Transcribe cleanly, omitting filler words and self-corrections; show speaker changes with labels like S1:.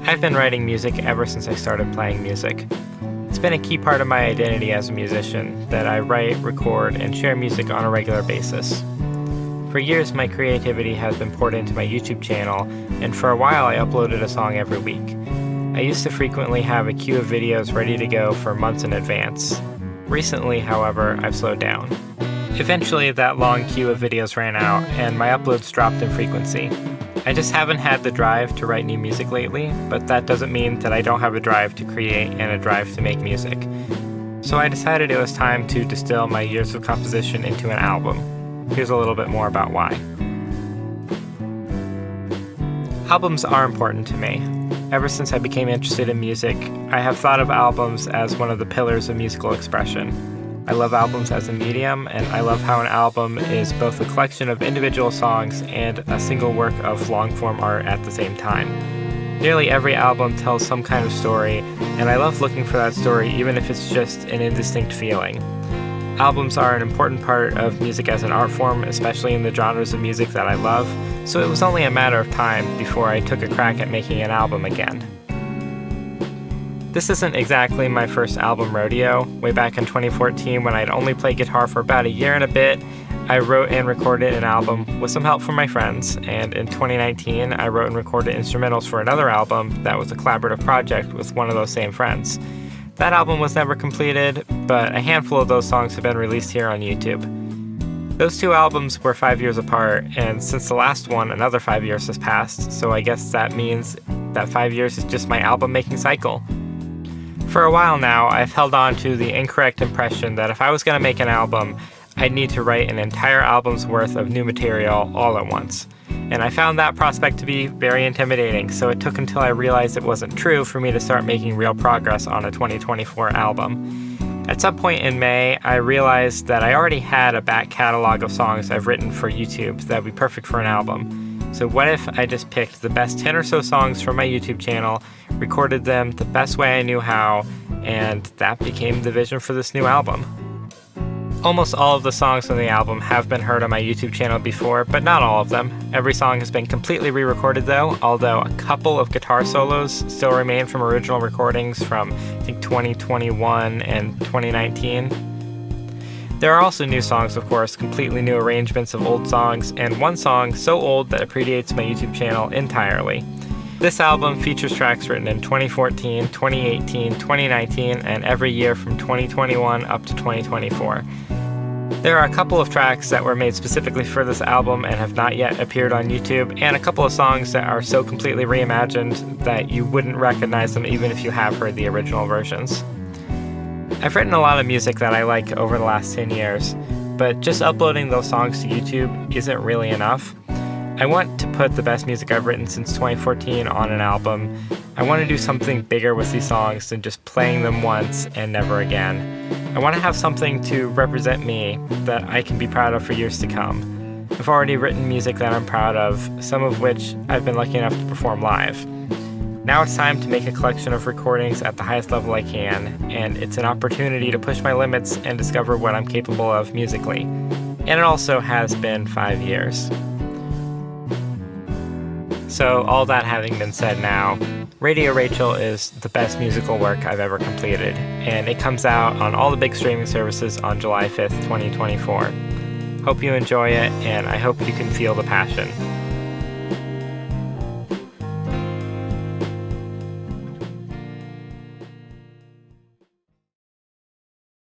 S1: I've been writing music ever since I started playing music. It's been a key part of my identity as a musician that I write, record, and share music on a regular basis. For years, my creativity has been poured into my YouTube channel, and for a while I uploaded a song every week. I used to frequently have a queue of videos ready to go for months in advance. Recently, however, I've slowed down. Eventually, that long queue of videos ran out, and my uploads dropped in frequency. I just haven't had the drive to write new music lately, but that doesn't mean that I don't have a drive to create and a drive to make music. So I decided it was time to distill my years of composition into an album. Here's a little bit more about why. Albums are important to me. Ever since I became interested in music, I have thought of albums as one of the pillars of musical expression. I love albums as a medium, and I love how an album is both a collection of individual songs and a single work of long-form art at the same time. Nearly every album tells some kind of story, and I love looking for that story even if it's just an indistinct feeling. Albums are an important part of music as an art form, especially in the genres of music that I love, so it was only a matter of time before I took a crack at making an album again. This isn't exactly my first album rodeo. Way back in 2014, when I'd only played guitar for about a year and a bit, I wrote and recorded an album with some help from my friends, and in 2019, I wrote and recorded instrumentals for another album that was a collaborative project with one of those same friends. That album was never completed, but a handful of those songs have been released here on YouTube. Those two albums were 5 years apart, and since the last one, another 5 years has passed, so I guess that means that 5 years is just my album-making cycle. For a while now, I've held on to the incorrect impression that if I was going to make an album, I'd need to write an entire album's worth of new material all at once. And I found that prospect to be very intimidating, so it took until I realized it wasn't true for me to start making real progress on a 2024 album. At some point in May, I realized that I already had a back catalog of songs I've written for YouTube that would be perfect for an album. So what if I just picked the best 10 or so songs from my YouTube channel, recorded them the best way I knew how, and that became the vision for this new album. Almost all of the songs on the album have been heard on my YouTube channel before, but not all of them. Every song has been completely re-recorded though, although a couple of guitar solos still remain from original recordings from, I think, 2021 and 2019. There are also new songs, of course, completely new arrangements of old songs, and one song so old that it predates my YouTube channel entirely. This album features tracks written in 2014, 2018, 2019, and every year from 2021 up to 2024. There are a couple of tracks that were made specifically for this album and have not yet appeared on YouTube, and a couple of songs that are so completely reimagined that you wouldn't recognize them even if you have heard the original versions. I've written a lot of music that I like over the last 10 years, but just uploading those songs to YouTube isn't really enough. I want to put the best music I've written since 2014 on an album. I want to do something bigger with these songs than just playing them once and never again. I want to have something to represent me that I can be proud of for years to come. I've already written music that I'm proud of, some of which I've been lucky enough to perform live. Now it's time to make a collection of recordings at the highest level I can, and it's an opportunity to push my limits and discover what I'm capable of musically. And it also has been 5 years. So all that having been said now, Radio Rachel is the best musical work I've ever completed, and it comes out on all the big streaming services on July 5th, 2024. Hope you enjoy it, and I hope you can feel the passion.